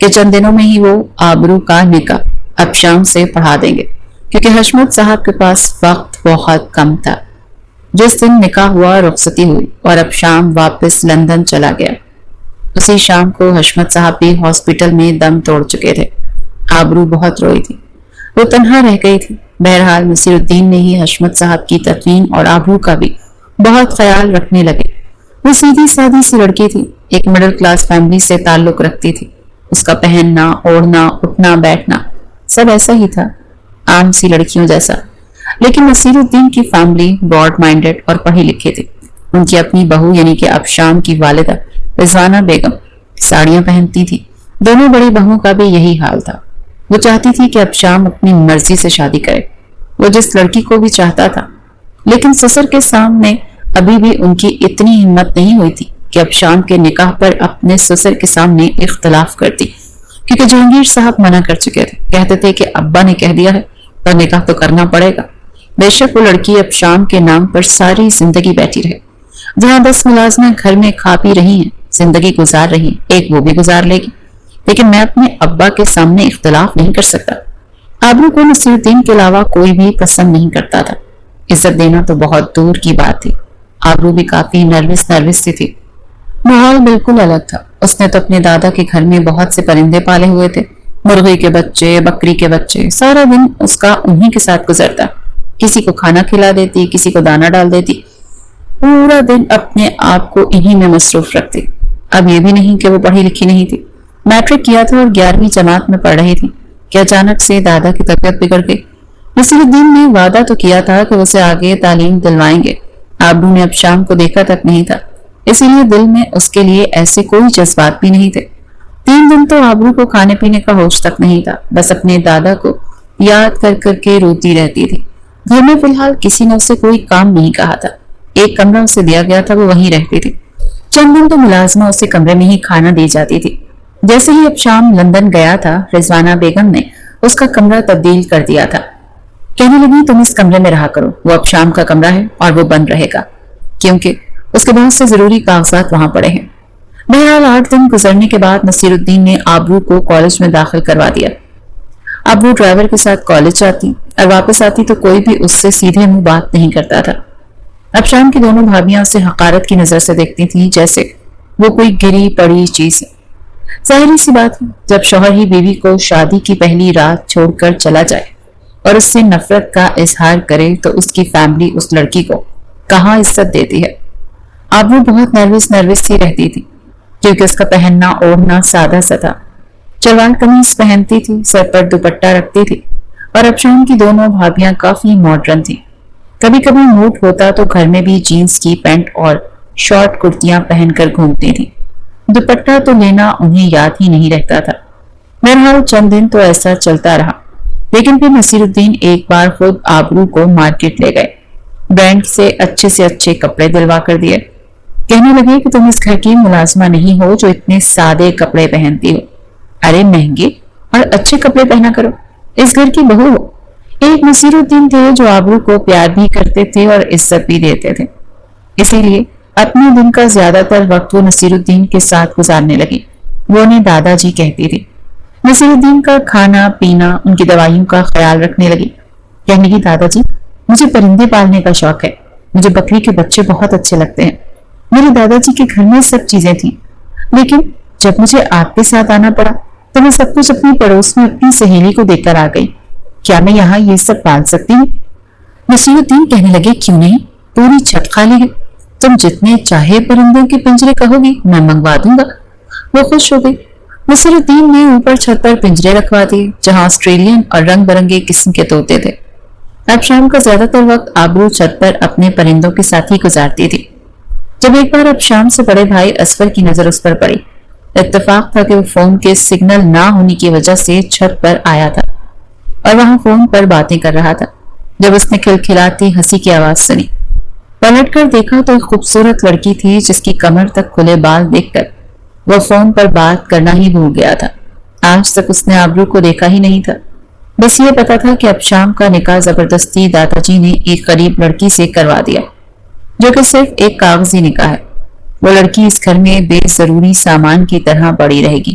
کہ چند دنوں میں ہی وہ آبرو کا نکاح اب شام سے پڑھا دیں گے، کیونکہ حشمت صاحب کے پاس وقت بہت کم تھا۔ جس دن نکاح ہوا رخصتی ہوئی اور اب شام واپس لندن چلا گیا۔ اسی شام کو حشمت صاحب بھی ہاسپٹل میں دم توڑ چکے تھے۔ آبرو بہت روئی تھی، وہ تنہا رہ گئی تھی۔ بہرحال نصیر الدین نے ہی حشمت صاحب کی تدفین اور آبرو کا بھی بہت خیال رکھنے لگے۔ وہ سیدھی سادی سی لڑکی تھی، ایک مڈل کلاس فیملی سے تعلق رکھتی تھی۔ اس کا پہننا، اوڑھنا، اٹھنا بیٹھنا سب ایسا ہی تھا، عام سی لڑکیوں جیسا۔ لیکن نصیر الدین کی فیملی براڈ مائنڈڈ اور پڑھی لکھی تھی۔ ان کی اپنی بہو یعنی کہ ابشام کی والدہ رضوانہ بیگم ساڑیاں پہنتی تھی۔ دونوں بڑی بہوؤں کا بھی یہی حال تھا۔ وہ چاہتی تھی کہ ابشام اپنی مرضی سے شادی کرے، وہ جس لڑکی کو بھی چاہتا تھا، لیکن سسر کے سامنے ابھی بھی ان کی اتنی ہمت نہیں ہوئی تھی کہ ابشام کے نکاح پر اپنے سسر کے سامنے اختلاف کرتی، کیونکہ جہانگیر صاحب منع کر چکے تھے۔ کہتے تھے کہ ابا نے کہہ دیا ہے تو نکاح تو کرنا پڑے گا، بے شک وہ لڑکی ابشام کے نام پر ساری زندگی بیٹھی رہے۔ جہاں 10 ملازمیں گھر میں کھا پی رہی ہیں، زندگی گزار رہی ہیں، ایک وہ بھی گزار لے گی، لیکن میں اپنے ابا کے سامنے اختلاف نہیں کر سکتا۔ آبرو کو نصیر الدین کے علاوہ کوئی بھی پسند نہیں کرتا تھا، عزت دینا تو بہت دور کی بات تھی۔ آبرو بھی کافی نروس سی تھی۔ ماحول بالکل الگ تھا۔ اس نے تو اپنے دادا کے گھر میں بہت سے پرندے پالے ہوئے تھے، مرغی کے بچے، بکری کے بچے۔ سارا دن اس کا انہی کے ساتھ گزرتا، کسی کو کھانا کھلا دیتی، کسی کو دانا ڈال دیتی، پورا دن اپنے آپ کو انہی میں مصروف رکھتی۔ اب یہ بھی نہیں کہ وہ پڑھی لکھی نہیں تھی، میٹرک کیا تھا اور 11ویں جماعت میں پڑھ رہی تھی کہ اچانک سے دادا کی طبیعت بگڑ گئی۔ نصیر الدین نے وعدہ تو کیا تھا کہ اسے آگے تعلیم دلوائیں گے۔ آبرو نے اب شام کو دیکھا تک نہیں تھا، اسی لیے دل میں اس کے لیے ایسے کوئی جذبات بھی نہیں تھے۔ 3 دن تو آبرو کو کھانے پینے کا ہوش تک نہیں تھا، بس اپنے دادا کو یاد کر کر کے روتی رہتی تھی۔ گھر میں فی الحال کسی نے اسے کوئی کام نہیں کہا تھا، ایک کمرہ اسے دیا گیا تھا، وہ وہیں رہتی تھی۔ چند دن تو ملازمہ اسے کمرے میں ہی کھانا دی جاتی تھی۔ جیسے ہی اب شام لندن گیا تھا، رضوانہ بیگم نے اس کا کمرہ تبدیل کر دیا تھا۔ کہنے لگی تم اس کمرے میں رہا کرو، وہ اب شام کا کمرہ ہے اور وہ بند رہے گا، کیونکہ اس کے بہت سے ضروری کاغذات وہاں پڑے ہیں۔ بہرحال 8 دن گزرنے کے بعد نصیر الدین نے آبرو کو کالج میں داخل کروا دیا۔ اب وہ ڈرائیور کے ساتھ کالج جاتی اور واپس آتی تو کوئی بھی اس سے سیدھے منہ بات نہیں کرتا تھا۔ اب شام کی دونوں بھابیاں اسے حقارت کی نظر سے دیکھتی تھیں، جیسے وہ کوئی گری پڑی چیز ہے۔ ظاہری سی بات ہے، جب شوہر ہی بیوی کو شادی کی پہلی رات چھوڑ کر چلا جائے اور اس سے نفرت کا اظہار کرے تو اس کی فیملی اس لڑکی کو کہاں عزت دیتی ہے۔ اب وہ بہت نروس سی رہتی تھی، کیونکہ اس کا پہننا اوڑھنا سادہ سا تھا۔ شلوار قمیص پہنتی تھی، سر پر دوپٹہ رکھتی تھی، اور اب شام کی دونوں بھابیاں کافی ماڈرن تھیں۔ کبھی کبھی موڈ ہوتا تو گھر میں بھی جینز کی پینٹ اور شارٹ کرتیاں پہن کر گھومتی تھیں۔ دوپٹہ تو لینا انہیں یاد ہی نہیں رہتا تھا۔ بہرحال چند دن تو ایسا چلتا رہا، لیکن پھر نصیر الدین ایک بار خود آبرو کو مارکیٹ لے گئے، برانڈ سے اچھے کپڑے دلوا کر دیے۔ کہنے لگے کہ تم اس گھر کی ملازمہ نہیں ہو جو اتنے سادے کپڑے پہنتی ہو، ارے مہنگے اور اچھے کپڑے پہنا کرو، اس گھر کی بہو ہو۔ ایک نصیر الدین تھے جو آبرو کو پیار بھی کرتے تھے اور عزت بھی دیتے تھے، اسی لیے اپنے دن کا زیادہ تر وقت وہ نصیر الدین کے ساتھ گزارنے لگی۔ وہ انہیں دادا جی کہتی تھی۔ نصیر الدین کا کھانا پینا، ان کی دوائیوں کا خیال رکھنے لگی۔ کہنے لگی دادا جی مجھے پرندے پالنے کا شوق ہے، مجھے بکری کے بچے بہت اچھے لگتے ہیں۔ میرے دادا جی کے گھر میں سب چیزیں تھیں، لیکن جب مجھے آپ کے ساتھ آنا پڑا تو میں سب کچھ اپنی پڑوس میں اپنی سہیلی کو دے کر آ گئی۔ کیا میں یہاں یہ سب پال سکتی ہوں؟ نصیر الدین کہنے لگے کیوں نہیں، پوری چھت خالی ہے، تم جتنے چاہے پرندوں کے پنجرے کہو گی میں منگوا دوں گا۔ وہ خوش ہو گئی۔ نصیر الدین نے اوپر چھت پر پنجرے رکھوا دیے جہاں آسٹریلین اور رنگ برنگے قسم کے طوطے تھے۔ اب شام کا زیادہ تر وقت آبرو چھت پر اپنے پرندوں کے ساتھ ہی گزارتی تھی۔ جب ایک بار اب شام سے بڑے بھائی اسفر کی نظر اس پر پڑی، اتفاق تھا کہ وہ فون کے سگنل نہ ہونے کی وجہ سے چھت پر آیا تھا اور وہاں فون پر باتیں کر رہا تھا۔ جب اس نے کھلکھلاتی ہنسی کی آواز سنی، پلٹ کر دیکھا تو ایک خوبصورت لڑکی تھی جس کی کمر تک کھلے بال دیکھ کر وہ فون پر بات کرنا ہی بھول گیا تھا۔ آج تک اس نے آبرو کو دیکھا ہی نہیں تھا، بس یہ پتا تھا کہ اب شام کا نکاح زبردستی دادا جی نے ایک غریب لڑکی سے کروا دیا، جو کہ صرف ایک کاغذی نکاح ہے۔ وہ لڑکی اس گھر میں بے ضروری سامان کی طرح پڑی رہے گی۔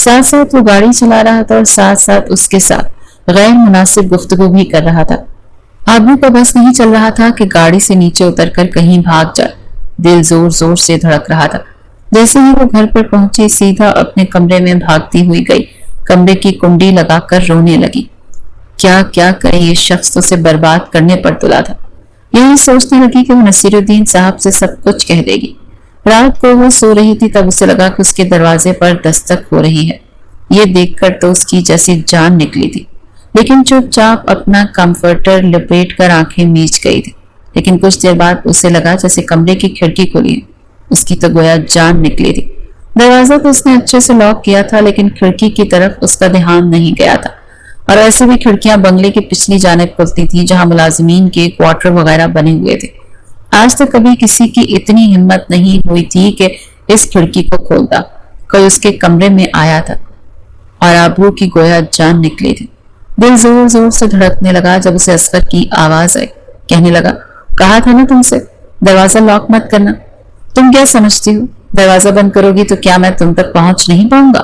ساتھ ساتھ وہ گاڑی چلا رہا تھا اور ساتھ ساتھ اس کے ساتھ غیر مناسب گفتگو بھی کر رہا تھا۔ آبرو کا بس نہیں چل رہا تھا کہ گاڑی سے نیچے اتر کر کہیں بھاگ جائے۔ دل زور زور سے دھڑک رہا تھا۔ جیسے ہی وہ گھر پر پہنچی سیدھا اپنے کمرے میں بھاگتی ہوئی گئی، کمرے کی کنڈی لگا کر رونے لگی۔ کیا کیا کرے یہ شخص اسے برباد کرنے پر تلا تھا۔ یہی سوچنے لگی کہ وہ نصیر الدین صاحب سے سب کچھ کہہ دے گی۔ رات کو وہ سو رہی تھی تب اسے لگا کہ اس کے دروازے پر دستک ہو رہی ہے۔ یہ دیکھ کر تو اس کی جیسی جان نکلی تھی، لیکن چپ چاپ اپنا کمفرٹر لپیٹ کر آنکھیں میچ گئی تھی۔ لیکن کچھ دیر بعد اسے لگا جیسے کمرے کی کھڑکی کھلی ہے۔ اس کی تو گویا جان نکلی تھی۔ دروازہ تو اس نے اچھے سے لاک کیا تھا، لیکن کھڑکی کی طرف اس کا دھیان نہیں گیا تھا۔ اور ایسے بھی کھڑکیاں بنگلے کی پچھلی جانب کھلتی تھیں جہاں ملازمین کے کوارٹر وغیرہ بنے ہوئے تھے۔ آج تک کبھی کسی کی اتنی ہمت نہیں ہوئی تھی کہ اس کھڑکی کو کھولتا۔ کوئی اس کے کمرے میں آیا تھا اور آبرو کی گویا جان نکلی تھی۔ دل زور زور سے دھڑکنے لگا جب اسے اصغر کی آواز آئی۔ کہنے لگا، کہا تھا نا تم سے دروازہ لاک مت کرنا۔ تم کیا سمجھتی ہو دروازہ بند کرو گی تو کیا میں تم تک پہنچ نہیں پاؤں گا؟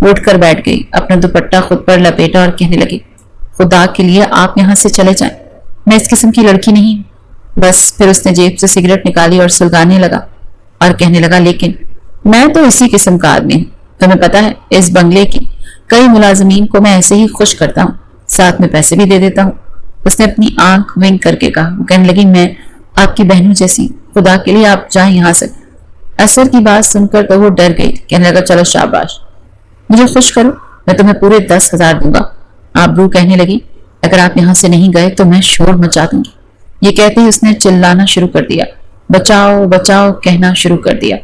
اٹھ کر بیٹھ گئی، اپنا دوپٹہ خود پر لپیٹا اور کہنے لگی، خدا کے لیے آپ یہاں سے چلے جائیں، میں اس قسم کی لڑکی نہیں ہوں۔ بس پھر اس نے جیب سے سگریٹ نکالی اور سلگانے لگا اور کہنے لگا، لیکن میں تو اسی قسم کا آدمی ہوں۔ تمہیں پتا ہے اس بنگلے کی کئی ملازمین کو میں ایسے ہی خوش کرتا ہوں، ساتھ میں پیسے بھی دے دیتا ہوں۔ اس نے اپنی آنکھ ونک کر کے کہا۔ وہ کہنے لگی، میں آپ کی بہنوں جیسی، خدا کے لیے آپ جائیں یہاں سے۔ اثر کی بات سن کر تو وہ ڈر گئی، کہنے لگا، چلو شاباش، مجھے خوش کرو، میں تمہیں پورے 10,000 دوں گا۔ آبرو کہنے لگی، اگر آپ یہاں سے نہیں گئے تو میں شور مچا دوں گی۔ یہ کہتے ہی اس نے چلانا شروع کر دیا، بچاؤ بچاؤ کہنا شروع کر دیا۔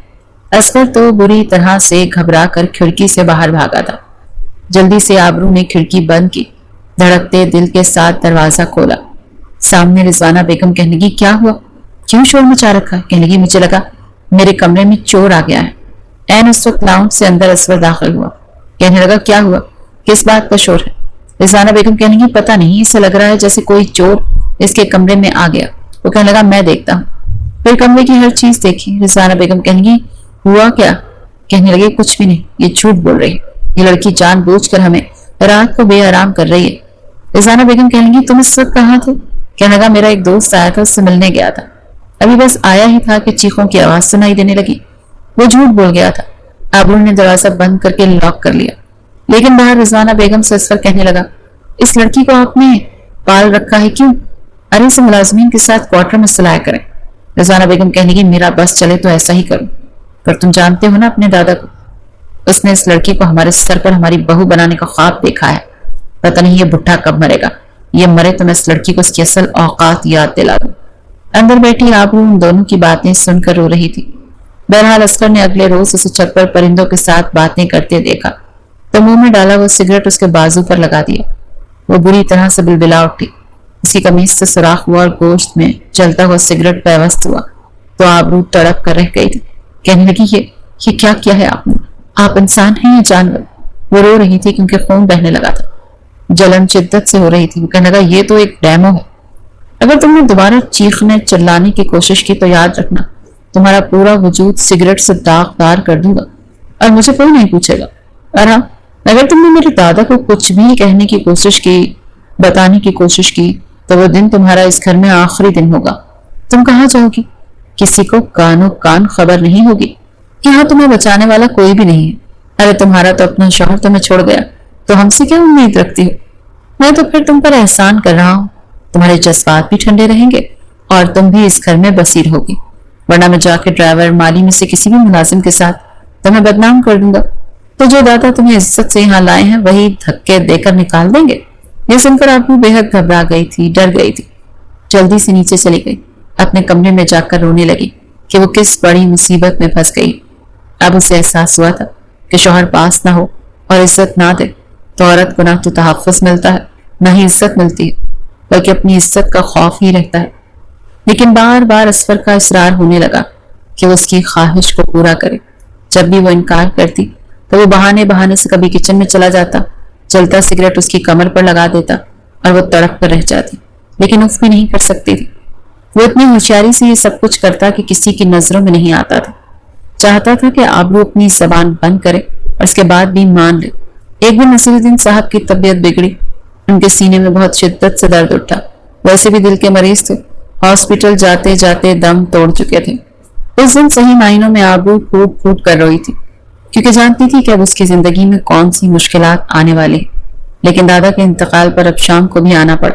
اصغر تو بری طرح سے گھبرا کر کھڑکی سے باہر بھاگا تھا۔ جلدی سے آبرو نے کھڑکی بند کی، دھڑکتے دل کے ساتھ دروازہ کھولا۔ سامنے رضوانہ بیگم کہنے لگی، کیا ہوا، کیوں شور مچا رکھا؟ کہنے لگی، مجھے لگا میرے کمرے میں چور آ گیا ہے۔ این اس وقت لاؤنج سے اندر اصغر داخل ہوا۔ کہنے لگا، کیا ہوا، کس بات کا شور ہے؟ رضوانہ بیگم کہنے لگی، پتہ نہیں، اسے لگ رہا ہے جیسے کوئی چور اس کے کمرے میں آ گیا۔ وہ کہنے لگا، میں دیکھتا ہوں۔ پھر کمرے کی ہر چیز دیکھی۔ رضوانہ بیگم کہنے لگی، ہوا کیا؟ کہنے لگے، کچھ بھی نہیں، یہ جھوٹ بول رہی ہے، یہ لڑکی جان بوجھ کر ہمیں رات کو بے آرام کر رہی ہے۔ رضوانہ بیگم کہنے لگی، تم اس وقت کہاں تھے؟ کہنے لگا، میرا ایک دوست آیا تھا، اس سے ملنے گیا تھا، ابھی بس آیا ہی تھا کہ چیخوں کی آواز سنائی دینے لگی۔ وہ جھوٹ بول گیا تھا۔ آبرو نے دروازہ بند کر کے لاک کر لیا، لیکن باہر رضوانہ بیگم سے اصغر کہنے لگا، اس لڑکی کو آپ نے پال رکھا ہے کیوں؟ ارے اسے ملازمین کے ساتھ کوارٹر میں سلایا کریں۔ رضوانہ بیگم کہنے لگی، میرا بس چلے تو ایسا ہی کروں، پر تم جانتے ہو نا اپنے دادا کو، اس نے اس لڑکی کو ہمارے سر پر ہماری بہو بنانے کا خواب دیکھا ہے۔ پتہ نہیں یہ بھٹا کب مرے گا، یہ مرے تو میں اس لڑکی کو اس کی اصل اوقات یاد دلا دوں۔ اندر بیٹھی آبرو ان دونوں کی باتیں سن کر رو رہی تھی۔ بہرحال اصغر نے اگلے روز اسے چھت پر پرندوں کے ساتھ باتیں کرتے دیکھا تو منہ میں ڈالا وہ سگریٹ اس کے بازو پر لگا دیا۔ وہ بری طرح سے بلبلا اٹھی، اسی قمیص سے سوراخ ہوا اور گوشت میں جلتا ہوا سگریٹ پیوست ہوا تو آبرو تڑپ کر رہ گئی تھی۔ کہنے لگی، یہ کیا کیا ہے آپ نے؟ آپ انسان ہیں یا جانور؟ وہ رو رہی تھی کیونکہ خون بہنے لگا تھا، جلن شدت سے ہو رہی تھی۔ وہ کہنے لگا، یہ تو ایک ڈیمو ہے، اگر تم نے دوبارہ چیخنے چلانے کی کوشش کی تو یاد رکھنا تمہارا پورا وجود سگریٹ سے داغدار کر دوں گا اور مجھے کوئی نہیں پوچھے گا۔ اور ہاں، اگر تم نے میرے دادا کو کچھ بھی کہنے کی کوشش کی، بتانے کی کوشش کی، تو وہ دن تمہارا اس گھر میں آخری دن ہوگا۔ تم کہاں جاؤ گی؟ کسی کو کانوں کان خبر نہیں ہوگی، یہاں تمہیں بچانے والا کوئی بھی نہیں ہے۔ ارے تمہارا تو اپنا شوہر تمہیں چھوڑ گیا تو ہم سے کیا امید رکھتی ہو؟ میں تو پھر تم پر احسان کر رہا ہوں، تمہارے جذبات بھی ٹھنڈے رہیں گے اور تم بھی اس گھر میں بصیر ہوگی، ورنہ میں جا کے ڈرائیور مالی میں سے کسی بھی ملازم کے ساتھ تمہیں بدنام کر دوں گا، تو جو دادا تمہیں عزت سے یہاں لائے ہیں وہی دھکے دے کر نکال دیں گے۔ یہ سن کر آبرو بے حد گھبرا گئی تھی، ڈر گئی تھی، جلدی سے نیچے چلی گئی، اپنے کمرے میں جا کر رونے لگی کہ وہ کس بڑی مصیبت میں پھنس گئی۔ اب اسے احساس ہوا تھا کہ شوہر پاس نہ ہو اور عزت نہ دے تو عورت کو نہ تو تحفظ ملتا ہے نہ ہی عزت ملتی ہے، بلکہ اپنی عزت کا خوف ہی رہتا ہے۔ لیکن بار بار اصغر کا اصرار ہونے لگا کہ وہ اس کی خواہش کو پورا کرے۔ جب بھی وہ انکار کرتی تو وہ بہانے بہانے سے کبھی کچن میں چلا جاتا، جلتا سگریٹ اس کی کمر پر لگا دیتا اور وہ تڑپ کر رہ جاتی، لیکن اف بھی نہیں کر سکتی تھی۔ وہ اتنی ہوشیاری سے یہ سب کچھ کرتا کہ کسی کی نظروں میں نہیں آتا تھا۔ چاہتا تھا کہ آبرو اپنی زبان بند کرے اور اس کے بعد بھی مان لے۔ ایک دن نصیرالدین صاحب کی طبیعت بگڑی، ان کے سینے میں بہت شدت سے درد اٹھا، ویسے بھی دل کے مریض تھے، ہاسپٹل جاتے جاتے دم توڑ چکے تھے۔ اس دن صحیح معنوں میں آبرو پھوٹ پھوٹ کر روئی تھی، کیونکہ جانتی تھی کہ اب اس کی زندگی میں کون سی مشکلات آنے والی ہیں۔ لیکن دادا کے انتقال پر اب شام کو بھی آنا پڑا۔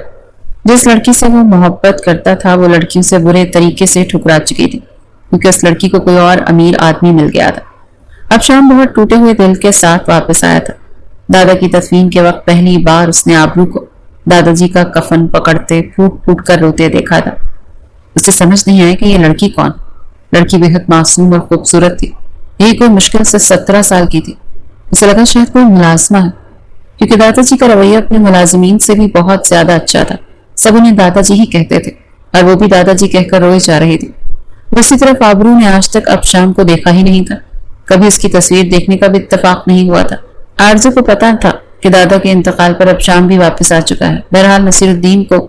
جس لڑکی سے وہ محبت کرتا تھا وہ لڑکیوں سے برے طریقے سے ٹھکرا چکی تھی، کیونکہ اس لڑکی کو کوئی اور امیر آدمی مل گیا تھا۔ اب شام بہت ٹوٹے ہوئے دل کے ساتھ واپس آیا تھا۔ دادا کی تدفین کے وقت پہلی بار اس نے آبرو کو دادا جی کا کفن پکڑتے پھوٹ پھوٹ کر روتے دیکھا تھا۔ اسے سمجھ نہیں آیا کہ یہ لڑکی کون؟ لڑکی بے حد معصوم اور خوبصورت تھی، یہ کوئی مشکل سے 17 سال کی تھی۔ اسے لگا شاید کوئی ملازمہ ہے، کیونکہ دادا جی کا رویہ اپنے ملازمین سے بھی بہت زیادہ اچھا تھا۔ سب انہیں دادا جی ہی کہتے تھے اور وہ بھی دادا جی کہہ کر روئے جا رہی تھی۔ دوسری طرف آبرو نے آج تک اب شام کو دیکھا ہی نہیں تھا، کبھی اس کی تصویر دیکھنے کا بھی اتفاق نہیں ہوا تھا۔ آرزو کو پتا تھا کہ دادا کے انتقال پر اب شام بھی واپس آ چکا ہے۔ بہرحال نصیرالدین کو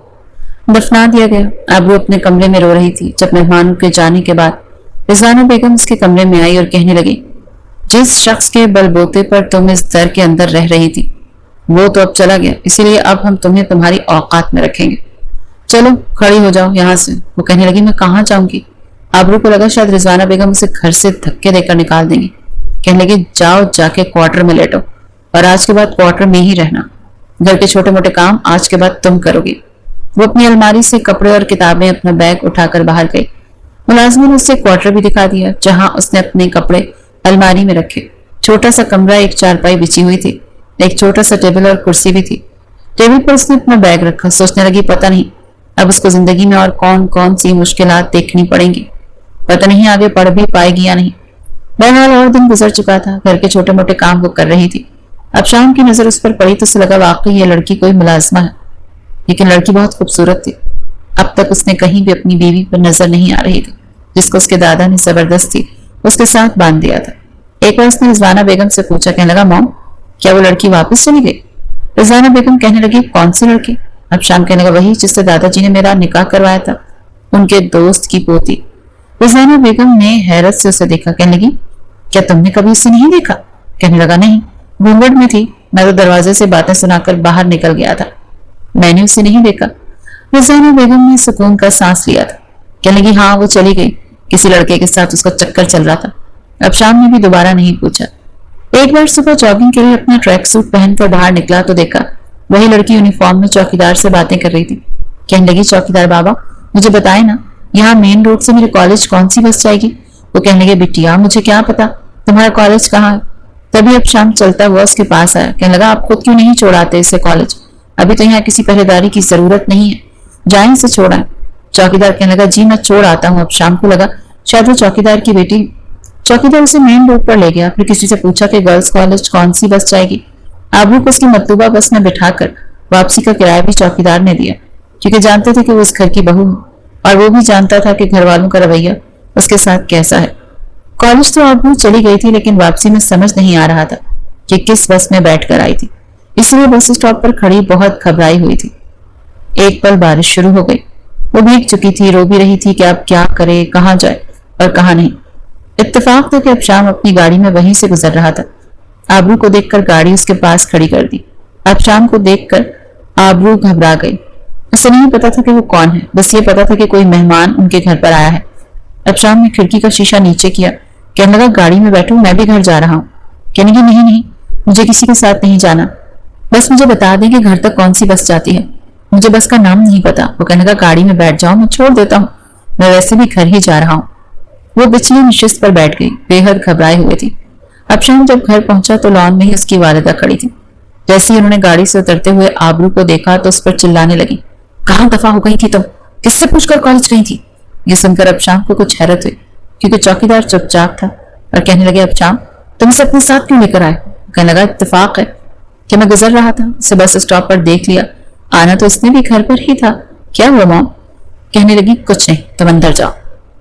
دفنا دیا گیا۔ آبرو اپنے کمرے میں رو رہی تھی جب مہمانوں کے جانے کے بعد رضوانہ بیگم اس کے کمرے میں آئی اور کہنے لگی، جس شخص کے بلبوتے پر تم اس در کے اندر رہ رہی تھی وہ تو اب چلا گیا، اسی لیے اب ہم تمہیں تمہاری اوقات میں رکھیں گے، چلو کھڑی ہو جاؤ یہاں سے۔ وہ کہنے لگی، میں کہاں جاؤں گی؟ آبرو کو لگا شاید رضوانہ بیگم اسے گھر سے دھکے دے کر نکال دیں گی۔ کہنے لگی، جاؤ جا کے کوارٹر میں لیٹو اور آج کے بعد کوارٹر میں ہی رہنا، گھر کے چھوٹے موٹے کام آج کے بعد تم کرو گی۔ وہ اپنی الماری سے کپڑے اور کتابیں اپنا بیگ اٹھا کر باہر گئی۔ ملازمہ نے اسے کوارٹر بھی دکھا دیا جہاں اس نے اپنے کپڑے الماری میں رکھے۔ چھوٹا سا کمرہ، ایک چارپائی بچھی ہوئی تھی، ایک چھوٹا سا ٹیبل اور کرسی بھی تھی۔ ٹیبل پر اس نے اپنا بیگ رکھا، سوچنے لگی پتہ نہیں اب اس کو زندگی میں اور کون کون سی مشکلات دیکھنی پڑیں گی، پتہ نہیں آگے پڑھ بھی پائے گی یا نہیں۔ بہرحال اور دن گزر چکا تھا، گھر کے چھوٹے موٹے کام وہ کر رہی تھی۔ اب شام کی نظر اس پر پڑی تو اسے لگا واقعی یہ لڑکی کوئی ملازمہ ہے، لیکن لڑکی بہت خوبصورت تھی۔ اب تک اس نے کہیں بھی اپنی بیوی پر نظر نہیں آ رہی تھی جس کو اس کے دادا نے زبردستی اس کے ساتھ باندھ دیا تھا۔ ایک بار اس نے رضوانہ بیگم سے پوچھا، کہنے لگا، موم کیا وہ لڑکی واپس چلی گئی؟ رضوانہ بیگم کہنے لگی، کون سی لڑکی؟ اب شام کہنے لگا، وہی جس سے دادا جی نے میرا نکاح کروایا تھا، ان کے دوست کی پوتی۔ رضوانہ بیگم نے حیرت سے اسے دیکھا، کہنے لگی، کیا تم نے کبھی اسے نہیں دیکھا؟ کہنے لگا، نہیں، گھونگھٹ میں تھی، میں تو دروازے سے باتیں سنا کر باہر نکل گیا تھا، میں نے اسے نہیں دیکھا۔ رضوانہ بیگم نے سکون کا سانس لیا تھا، کہنے لگی، ہاں وہ چلی گئی، کسی لڑکے کے ساتھ اس کا چکر چل رہا تھا۔ اب شام نے بھی دوبارہ نہیں پوچھا۔ ایک بار صبح جاگنگ کے لیے اپنا ٹریک سوٹ پہن کر باہر نکلا تو دیکھا وہی لڑکی یونیفارم میں چوکیدار سے باتیں کر رہی تھی۔ کہنے لگی، چوکیدار بابا مجھے بتائے نا یہاں مین روڈ سے میرے کالج کون سی بس جائے گی؟ وہ کہنے لگے، بٹیا مجھے کیا پتا تمہارا کالج کہاں ہے؟ تبھی اب شام چلتا ہوا اس کے پاس آیا، کہنے لگا، آپ خود کیوں نہیں چھوڑاتے اسے کالج؟ ابھی تو یہاں کسی پہریداری کی ضرورت نہیں ہے، جائیں اسے چھوڑائیں۔ چوکیدار کہنے لگا، جی میں چھوڑ آتا ہوں۔ اب شام کو لگا شاید وہ چوکیدار کی بیٹی۔ چوکیدار اسے مین روڈ پر لے گیا، پھر کسی سے پوچھا کہ گرلز کالج کون سی بس جائے گی۔ آبرو کو اس کی مطلوبہ بس میں بٹھا کر واپسی کا کرایہ بھی چوکیدار نے دیا، کیونکہ جانتے تھے کہ وہ اس گھر کی بہو ہے اور وہ بھی جانتا تھا کہ گھر والوں کا رویہ اس کے ساتھ کیسا ہے۔ کالج تو آبرو چلی گئی تھی لیکن واپسی میں سمجھ نہیں آ رہا تھا کہ کس بس میں بیٹھ کر آئی تھی، اس لیے بس اسٹاپ پر کھڑی بہت گھبرائی ہوئی تھی۔ ایک پل بارش شروع ہو گئی، وہ بھیگ چکی تھی، رو بھی رہی تھی کہ اب کیا کرے، کہاں جائے اور کہاں نہیں۔ اتفاق تھا کہ اب شام اپنی گاڑی میں وہیں سے گزر رہا تھا۔ آبرو کو دیکھ کر گاڑی اس کے پاس کھڑی کر دی۔ اب شام کو دیکھ کر آبرو گھبرا گئی، اسے نہیں پتا تھا کہ وہ کون ہے، بس یہ پتا تھا کہ کوئی مہمان ان کے گھر پر آیا ہے۔ اب شام نے کھڑکی کا شیشہ نیچے کیا، کہنے لگا، گاڑی میں بیٹھو، میں بھی گھر جا رہا ہوں۔ کہنے لگی، نہیں مجھے کسی کے ساتھ نہیں جانا، بس مجھے بتا دیں کہ گھر تک کون سی بس جاتی ہے، مجھے بس کا نام نہیں پتا۔ وہ کہنے لگا، گاڑی میں بیٹھ جاؤ، میں چھوڑ دیتا ہوں، میں ویسے بھی گھر ہی جا رہا ہوں۔ وہ پچھلی نشست پر بیٹھ گئی، بے حد گھبرائے ہوئے تھی۔ اب شام جب گھر پہنچا تو لان میں ہی اس کی والدہ کھڑی تھی۔ جیسے ہی انہوں نے گاڑی سے اترتے ہوئے آبرو کو دیکھا تو اس پر چلانے لگی، کہاں دفع ہو گئی تھی تم، کس سے پوچھ کر کالج گئی تھی؟ یہ سن کر اب شام کو کچھ حیرت ہوئی، کیونکہ چوکیدار چپ چاپ تھا اور کہنے لگے، اب شام تم اسے اپنے ساتھ کیوں لے کر آئے؟ کہنے لگا، اتفاق ہے کہ میں گزر رہا تھا، اسے بس اسٹاپ پر دیکھ لیا، آنا تو اس نے بھی گھر پر ہی تھا۔ کیا ہوا مام؟ کہنے لگی، کچھ نہیں، تم اندر جاؤ۔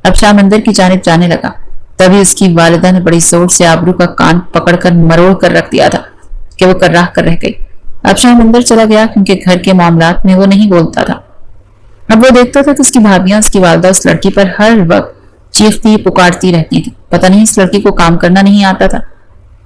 اب شام اندر کی جانب جانے لگا، تبھی اس کی والدہ نے بڑی زور سے آبرو کا کان پکڑ کر مروڑ کر رکھ دیا تھا کہ وہ کر رہ گئی۔ اب شام اندر چلا گیا کیونکہ گھر کے معاملات میں وہ نہیں بولتا تھا۔ اب وہ دیکھتا تھا کہ اس کی بھابیاں، اس کی والدہ اس لڑکی پر ہر وقت چیختی پکارتی رہتی تھی، پتہ نہیں اس لڑکی کو کام کرنا نہیں آتا تھا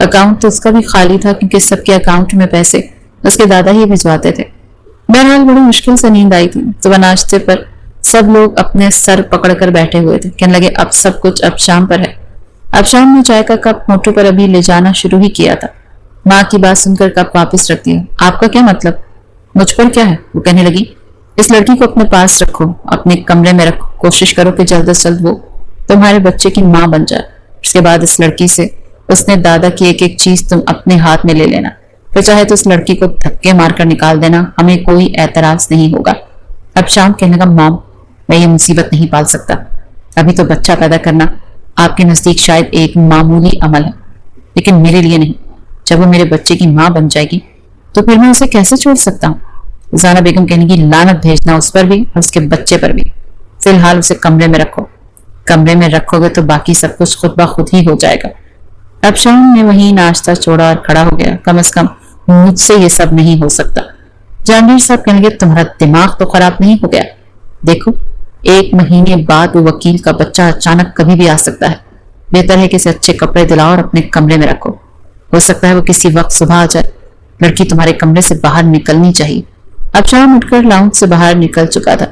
اکاؤنٹ تو اس کا بھی خالی تھا کیونکہ سب کے اکاؤنٹ میں پیسے اس کے دادا ہی بھجواتے تھے۔ بہرحال بڑی مشکل سے نیند آئی تھی۔ صبح ناشتے پر سب لوگ اپنے سر پکڑ کر بیٹھے ہوئے تھے، کہنے لگے اب سب کچھ ابشام پر ہے۔ ابشام نے چائے کا کپ ہونٹوں پر ابھی لے جانا شروع ہی کیا تھا، ماں کی بات سن کر کپ واپس رکھ دیا۔ آپ کا کیا مطلب؟ مجھ پر کیا ہے؟ وہ کہنے لگی اس لڑکی کو اپنے پاس رکھو، اپنے کمرے میں رکھو، کوشش کرو کہ جلد از جلد وہ تمہارے بچے کی ماں بن جائے۔ اس کے بعد اس لڑکی سے اس نے دادا کی ایک ایک چیز تم اپنے ہاتھ میں لے لینا، پھر چاہے تو اس لڑکی کو دھکے مار کر نکال دینا، ہمیں کوئی اعتراض نہیں ہوگا۔ اب شام کہنے لگا مام میں یہ مصیبت نہیں پال سکتا، ابھی تو بچہ پیدا کرنا آپ کے نزدیک شاید ایک معمولی عمل ہے، لیکن میرے لیے نہیں۔ جب وہ میرے بچے کی ماں بن جائے گی تو پھر میں اسے کیسے چھوڑ سکتا ہوں؟ زانا بیگم کہنے کی لعنت بھیجنا اس پر بھی اور اس کے بچے پر بھی، فی الحال اسے کمرے میں رکھو، کمرے میں رکھو گے تو باقی سب کچھ خود بخود ہی ہو جائے گا۔ اب شام نے وہی ناشتہ چھوڑا اور کھڑا ہو گیا۔ کم از کم مجھ سے یہ سب نہیں ہو سکتا۔ جہانگیر صاحب کہنے لگے تمہارا دماغ تو خراب نہیں ہو گیا؟ دیکھو 1 مہینے بعد وہ وکیل کا بچہ اچانک کبھی بھی آ سکتا ہے، بہتر ہے کہ اسے اچھے کپڑے دلاؤ اور اپنے کمرے میں رکھو، ہو سکتا ہے وہ کسی وقت صبح آ جائے، لڑکی تمہارے کمرے سے باہر نکلنی چاہیے۔ اب شام اٹھ کر لاؤنج سے باہر نکل چکا تھا۔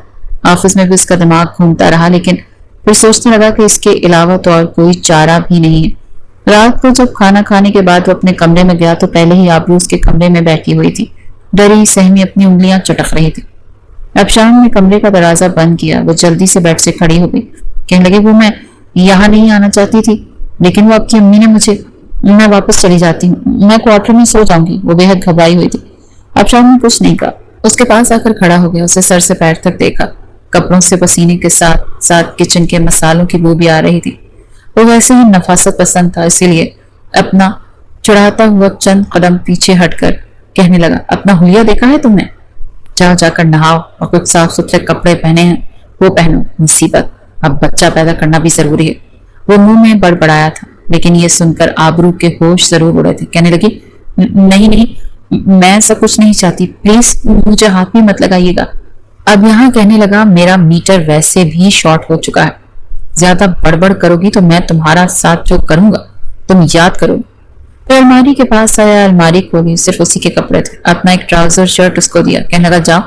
آفس میں بھی اس کا دماغ گھومتا رہا، لیکن پھر سوچنے لگا کہ اس کے علاوہ تو اور کوئی چارہ بھی نہیں ہے۔ رات کو جب کھانا کھانے کے بعد وہ اپنے کمرے میں گیا تو پہلے ہی آبرو اس کے کمرے میں بیٹھی ہوئی تھی، ڈری سہمی اپنی انگلیاں چٹک رہی تھی۔ اب شام نے کمرے کا دروازہ بند کیا، وہ جلدی سے بیڈ سے کھڑی ہو گئی، کہنے لگے وہ میں یہاں نہیں آنا چاہتی تھی، لیکن وہ آپ کی امی نے مجھے، میں واپس چلی جاتی ہوں، میں کوارٹر میں سو جاؤں گی۔ وہ بے حد گھبرائی ہوئی تھی۔ اب شام نے کچھ نہیں کہا، اس کے پاس آ کر کھڑا ہو گیا، اسے سر سے پیر تک دیکھا، کپڑوں سے پسینے کے ساتھ ساتھ کچن کے مسالوں کی بو بھی آ رہی تھی۔ وہ ویسے ہی نفاست پسند تھا، اسی لیے اپنا چڑھاتا ہوا چند قدم پیچھے ہٹ کر کہنے لگا اپنا حلیہ دیکھا ہے تم نے؟ جاؤ جا کر نہاؤ اور کچھ صاف ستھرے کپڑے پہنے ہیں وہ پہنو، مصیبت اب بچہ پیدا کرنا بھی ضروری ہے۔ وہ منہ میں بڑبڑایا تھا، لیکن یہ سن کر آبرو کے ہوش ضرور اڑے تھے۔ کہنے لگی نہیں نہیں، میں ایسا کچھ نہیں چاہتی، پلیز مجھے ہاتھ بھی مت لگائیے گا۔ اب یہاں کہنے لگا میرا میٹر ویسے بھی شارٹ ہو چکا ہے، زیادہ بڑبڑ کرو گی تو میں تمہارا ساتھ جو کروں گا تم یاد کرو۔ پھر الماری کے پاس آیا، الماری کھولی، صرف اسی کے کپڑے تھے، اپنا ایک ٹراؤزر شرٹ اس کو دیا، کہنے لگا جاؤ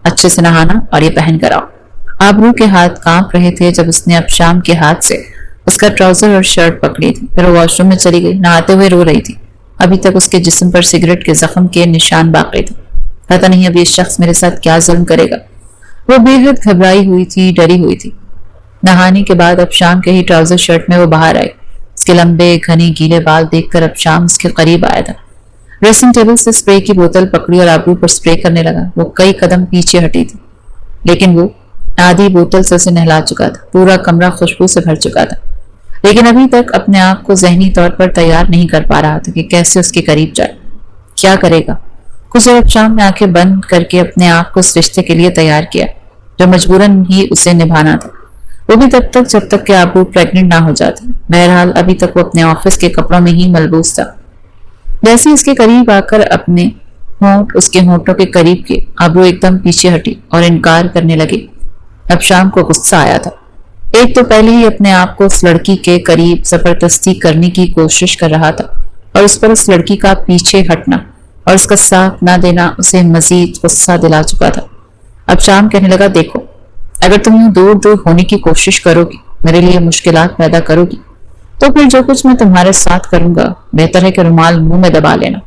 اچھے سے نہانا اور یہ پہن کر آؤ۔ آبرو کے ہاتھ کانپ رہے تھے جب اس نے اب شام کے ہاتھ سے اس کا ٹراؤزر اور شرٹ پکڑی تھی، پھر وہ واش روم میں چلی گئی، نہاتے ہوئے رو رہی تھی۔ ابھی تک اس کے جسم پر سگریٹ کے زخم کے نشان باقی تھے، پتہ نہیں اب یہ شخص میرے ساتھ کیا ظلم کرے گا۔ وہ بے حد گھبرائی ہوئی تھی، ڈری ہوئی تھی۔ نہانے کے بعد اب شام کے ہی ٹراؤزر شرٹ میں وہ باہر آئے، اس کے لمبے گھنے گیلے بال دیکھ کر اب شام اس کے قریب آیا تھا، ڈریسنگ ٹیبل سے اسپرے کی بوتل پکڑی اور آبرو پر اسپرے کرنے لگا۔ وہ کئی قدم پیچھے ہٹی تھی، لیکن وہ آدھی بوتل سے اسے نہلا چکا تھا، پورا کمرہ خوشبو سے بھر چکا تھا، لیکن ابھی تک اپنے آپ کو ذہنی طور پر تیار نہیں کر پا رہا تھا کہ کیسے اس کے قریب جائے، کیا کرے گا۔ کچھ دیر اب شام نے آنکھیں بند کر کے اپنے آپ کو اس رشتے کے لیے تیار کیا جو مجبوراً ہی اسے نبھانا تھا، وہ بھی تب تک جب تک کہ آبرو پریگننٹ نہ ہو جاتی۔ بہرحال ابھی تک وہ اپنے آفس کے کپڑوں میں ہی ملبوس تھا۔ جیسے اس کے قریب آ کر اپنے ہونٹ اس کے ہونٹوں کے قریب کیے، آبرو ایک دم پیچھے ہٹی اور انکار کرنے لگی۔ اب شام کو غصہ آیا تھا، ایک تو پہلے ہی اپنے آپ کو اس لڑکی کے قریب زبردستی کرنے کی کوشش کر رہا تھا، اور اس پر اس لڑکی کا پیچھے ہٹنا اور اس کا ساتھ نہ دینا اسے مزید غصہ دلا چکا تھا۔ اب شام کہنے لگا دیکھو اگر تم یوں دور دور ہونے کی کوشش کرو گی، میرے لیے مشکلات پیدا کرو گی، تو پھر جو کچھ میں تمہارے ساتھ کروں گا بہتر ہے کہ رومال منہ میں دبا لینا،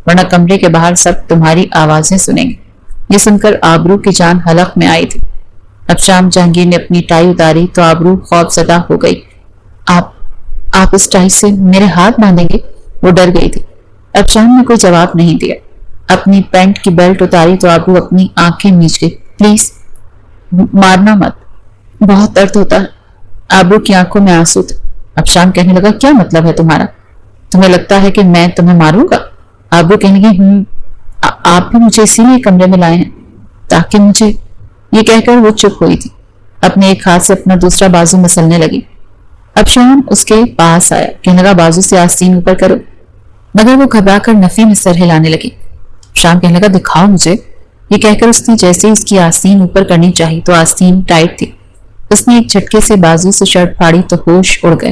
ورنہ کمرے کے باہر سب تمہاری آوازیں سنیں گے۔ یہ سن کر آبرو کی جان حلق میں آئی تھی۔ اب شام جہانگیر نے اپنی ٹائی اتاری تو آبرو خوف زدہ ہو گئی۔ آپ اس ٹائی سے میرے ہاتھ باندھیں گے؟ وہ ڈر گئی تھی۔ اب شام نے کوئی جواب نہیں دیا۔ اپنی پینٹ کی بیلٹ اتاری تو آبرو اپنی آنکھیں میچ گئی۔ پلیز مارنا مت، بہت درد ہوتا ہے۔ آبرو کی آنکھوں میں آنسو تھے۔ اب شام کہنے لگا کیا مطلب ہے تمہارا؟ تمہیں لگتا ہے کہ میں تمہیں ماروں گا؟ آبرو کہنے لگی آپ بھی مجھے اسی لیے کمرے میں لائے ہیں تاکہ مجھے، یہ کہہ کر وہ چپ ہوئی تھی، اپنے ایک ہاتھ سے اپنا دوسرا بازو مسلنے لگی۔ اب شام اس کے پاس آیا، کہنے لگا بازو سے آستین اوپر کرو، مگر وہ گھبرا کر نفی میں سر ہلانے لگی۔ شام کہنے لگا دکھاؤ مجھے، یہ کہہ کر اس نے جیسے اس کی آستین اوپر کرنی چاہی تو آستین ٹائٹ تھی۔ اس نے ایک جھٹکے سے بازو سے شرٹ پھاڑی تو ہوش اڑ گئے۔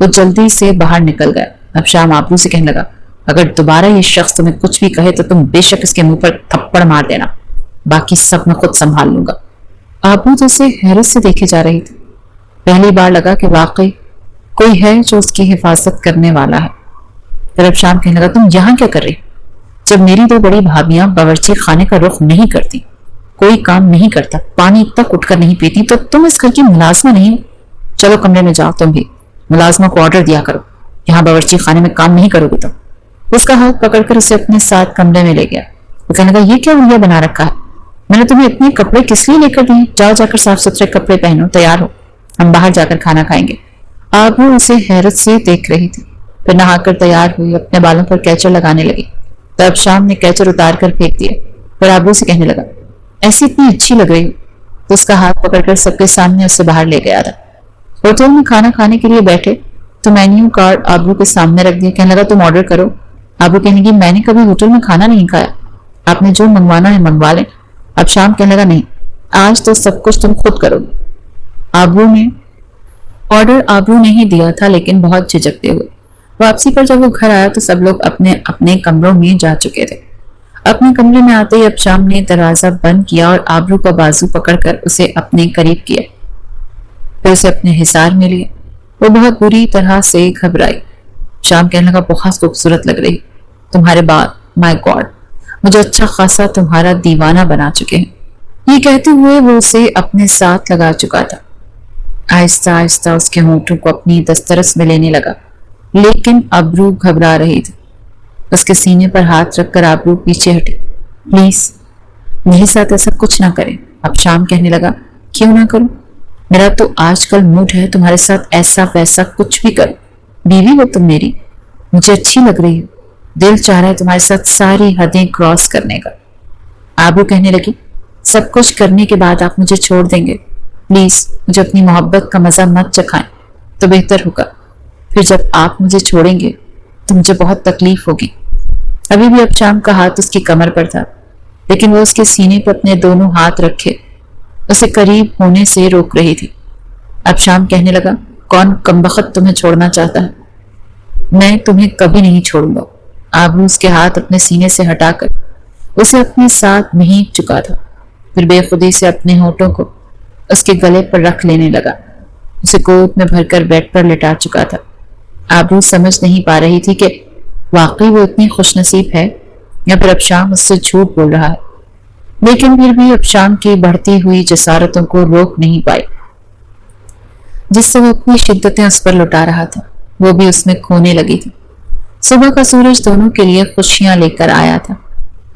وہ جلدی سے باہر نکل گیا۔ اب شام آبرو سے کہنے لگا اگر دوبارہ یہ شخص تمہیں کچھ بھی کہے تو تم بے شک اس کے منہ پر تھپڑ مار دینا، باقی سب میں خود سنبھال لوں گا۔ آبرو تو اسے حیرت سے دیکھے جا رہی تھی۔ پہلی بار لگا کہ واقعی کوئی ہے جو اس کی حفاظت کرنے والا ہے۔ پھر اب شام کہنے لگا تم یہاں کیا کر رہی؟ جب میری دو بڑی بھابیاں باورچی خانے کا رخ نہیں کرتی، کوئی کام نہیں کرتا، پانی تک اٹھ کر نہیں پیتی، تو تم اس گھر کی ملازمہ نہیں ہو؟ چلو کمرے میں جاؤ، تم بھی ملازمہ کو آرڈر دیا کرو، یہاں باورچی خانے میں کام نہیں کرو گے تم۔ اس کا ہاتھ پکڑ کر اسے اپنے ساتھ کمرے میں لے گیا۔ وہ کہنے لگا یہ کیا ہولیا بنا رکھا ہے؟ میں نے تمہیں اتنے کپڑے کس لیے لے کر دیے؟ جاؤ جا کر صاف ستھرے کپڑے پہنو، تیار ہو، ہم باہر جا کر کھانا کھائیں گے۔ آبرو اسے حیرت سے دیکھ رہی تھی۔ پھر نہا کر تیار ہوئی، اپنے بالوں پر کیچر لگانے لگی۔ تب شام نے کیچر اتار کر پھینک دیا۔ پھر آبرو سے کہنے لگا ایسی اتنی اچھی لگ رہی ہو۔ تو اس کا ہاتھ پکڑ کر سب کے سامنے اسے باہر لے گیا تھا۔ ہوٹل میں کھانا کھانے کے لیے بیٹھے تو مینیو کارڈ آبرو کے سامنے رکھ دیا۔ کہنے لگا تم آرڈر کرو۔ آبرو کہنے لگی میں نے کبھی ہوٹل میں کھانا نہیں کھایا، آپ نے جو منگوانا ہے منگوا لیں۔ اب شام کہنے لگا نہیں، آج تو سب کچھ تم خود کرو گے۔ آبرو نے ہی دیا تھا لیکن بہت جھجکتے ہوئے۔ واپسی پر جب وہ گھر آیا تو سب لوگ اپنے اپنے کمروں میں جا چکے تھے۔ اپنے کمرے میں آتے ہی اب شام نے دروازہ بند کیا اور آبرو کا بازو پکڑ کر اسے اپنے قریب کیا، پھر اسے اپنے حصار میں لیا۔ وہ بہت بری طرح سے گھبرائی۔ شام کہنے لگا بہت خوبصورت لگ رہی تمہارے بال، مائی گاڈ، مجھے اچھا خاصا تمہارا دیوانہ بنا چکے ہیں۔ یہ کہتے ہوئے وہ اسے اپنے ساتھ لگا چکا تھا۔ آہستہ آہستہ اس کے ہونٹوں کو اپنی دسترس میں لینے لگا، لیکن آبرو گھبرا رہی تھی۔ اس کے سینے پر ہاتھ رکھ کر آبرو پیچھے ہٹی۔ پلیز میرے ساتھ ایسا کچھ نہ کریں۔ اب شام کہنے لگا کیوں نہ کروں؟ میرا تو آج کل موڈ ہے تمہارے ساتھ ایسا ویسا کچھ بھی کرو۔ بیوی ہو تم میری، مجھے اچھی لگ رہی ہو، دل چاہ رہا ہے تمہارے ساتھ ساری حدیں کراس کرنے کا۔ آبرو کہنے لگی سب کچھ کرنے کے بعد آپ مجھے چھوڑ دیں گے؟ پلیز مجھے اپنی محبت کا مزہ مت چکھائیں تو بہتر ہوگا، پھر جب آپ مجھے چھوڑیں گے تو مجھے بہت تکلیف ہوگی۔ ابھی بھی اب شام کا ہاتھ اس کی کمر پر تھا، لیکن وہ اس کے سینے پر اپنے دونوں ہاتھ رکھے اسے قریب ہونے سے روک رہی تھی۔ اب شام کہنے لگا کون کمبخت تمہیں چھوڑنا چاہتا ہے؟ میں تمہیں کبھی نہیں چھوڑوں گا۔ آبرو اس کے ہاتھ اپنے سینے سے ہٹا کر اسے اپنے ساتھ مہیک چکا تھا، پھر بے خودی سے اپنے ہونٹوں کو اس کے گلے پر رکھ لینے لگا، اسے گود میں بھر کر بیڈ پر لٹا چکا تھا۔ آبرو سمجھ نہیں پا رہی تھی کہ واقعی وہ اتنی خوش نصیب ہے یا پھر اب شام اس سے جھوٹ بول رہا ہے، لیکن پھر بھی اب شام کی بڑھتی ہوئی جسارتوں کو روک نہیں پائی۔ جس سے وہ اپنی شدتیں اس پر لٹا رہا تھا وہ بھی اس میں کھونے لگی تھی۔ صبح کا سورج دونوں کے لیے خوشیاں لے کر آیا تھا۔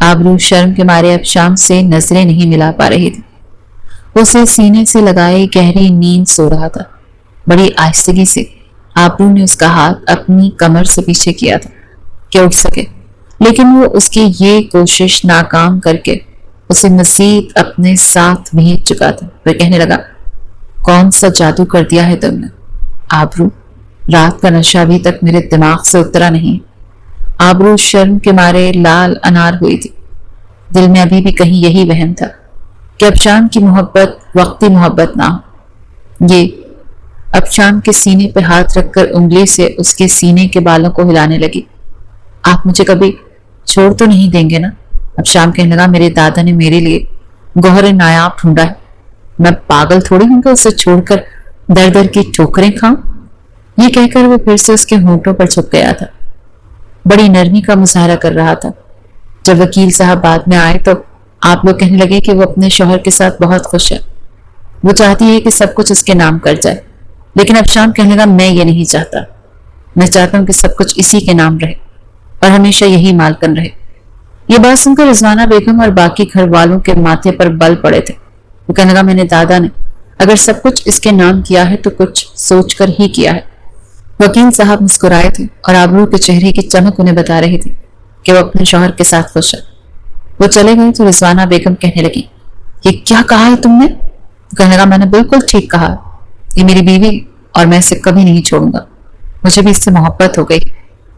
آبرو شرم کے مارے اب شام سے نظریں نہیں ملا پا رہی تھی۔ اسے سینے سے لگائے گہری نیند سو رہا تھا۔ بڑی آہستگی سے آبرو نے اس کا ہاتھ اپنی کمر سے پیچھے کیا تھا کہ اٹھ سکے، لیکن وہ اس کی یہ کوشش ناکام کر کے اسے مزید اپنے ساتھ بھیج چکا تھا۔ وہ کہنے لگا کون سا جادو کر دیا ہے تم نے آبرو؟ رات کا نشہ ابھی تک میرے دماغ سے اترا نہیں۔ آبرو شرم کے مارے لال انار ہوئی تھی۔ دل میں ابھی بھی کہیں یہی وہم تھا کہ اب شام کی محبت وقتی محبت نہ ہو۔ یہ اب شام کے سینے پہ ہاتھ رکھ کر انگلی سے اس کے سینے کے بالوں کو ہلانے لگی۔ آپ مجھے کبھی چھوڑ تو نہیں دیں گے نا؟ اب شام کہنے لگا میرے دادا نے میرے لیے گوہر نایاب ڈھونڈا ہے، میں پاگل تھوڑی ہوں کہ اسے چھوڑ کر در در کی ٹھوکریں کھاؤں۔ یہ کہہ کر وہ پھر سے اس کے ہونٹوں پر چھپ گیا تھا، بڑی نرمی کا مظاہرہ کر رہا تھا۔ جب وکیل صاحب بعد میں آئے تو آپ لوگ کہنے لگے کہ وہ اپنے شوہر کے ساتھ بہت خوش ہے، وہ چاہتی ہے کہ سب کچھ اس کے نام کر جائے، لیکن اب شام کہنے لگا میں یہ نہیں چاہتا، میں چاہتا ہوں کہ سب کچھ اسی کے نام رہے اور ہمیشہ یہی مالکن رہے۔ یہ بات سن کر رضوانہ بیگم اور باقی گھر والوں کے ماتھے پر بل پڑے تھے۔ وہ کہنے لگا میں نے دادا نے اگر سب کچھ اس کے نام کیا ہے تو کچھ سوچ کر ہی کیا ہے۔ وکیل صاحب مسکرائے تھے اور آبرو کے چہرے کی چمک انہیں بتا رہی تھی کہ وہ اپنے شوہر کے ساتھ خوش ہے۔ وہ چلے گئے تو رضوانہ بیگم کہنے لگی یہ کیا کہا ہے تم نے؟ کہنے لگا میں نے بالکل ٹھیک کہا، یہ میری بیوی اور میں اسے کبھی نہیں چھوڑوں گا، مجھے بھی اس سے محبت ہو گئی،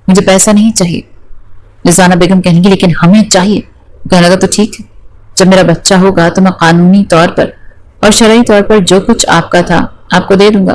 مجھے پیسہ نہیں چاہیے۔ رضوانہ بیگم کہنے گی لیکن ہمیں چاہیے۔ کہنے لگا تو ٹھیک ہے، جب میرا بچہ ہوگا تو میں قانونی طور پر اور شرعی طور پر جو کچھ آپ کا تھا آپ کو دے دوں گا،